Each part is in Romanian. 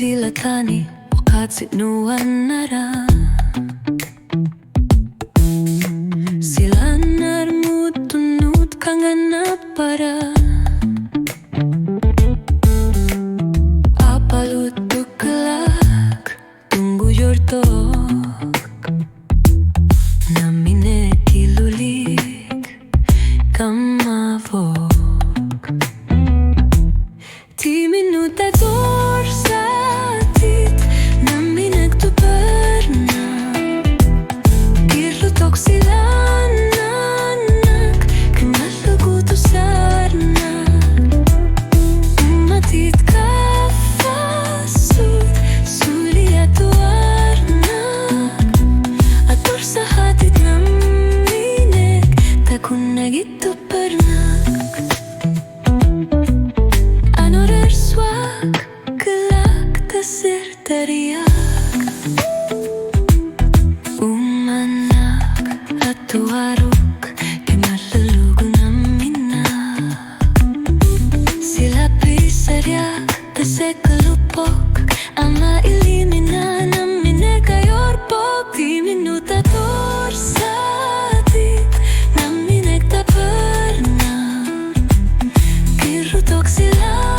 sila tani wakat sinuan nara. Sila narmutunut kanganap para apalutuklak tunggu yortok namine kilulik kamavok. Ti minuta dorsatit namine tuperna kirlutok silananak knalugutusarna matit kafasut suliatuarna atur sahatit naminek takunagituperna. Teriak umanak at tuwarok kinalulugo namina sila pisaryak tasekalupok ama ilimina namine kayorpok di minuta dorsatit namine taperna kirutok sila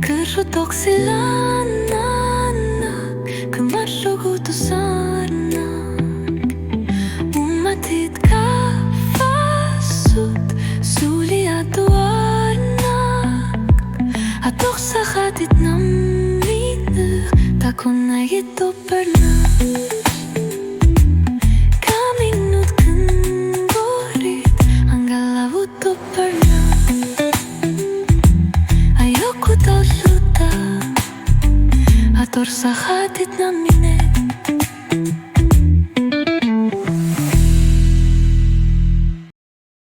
Kerutok silananak kemarlugutusarnak umatit kafasut suliatuarnak atok sahatit namine takunagituperna. Kaminut kengorit angalavutuperna ayoko tau atur sahatit namine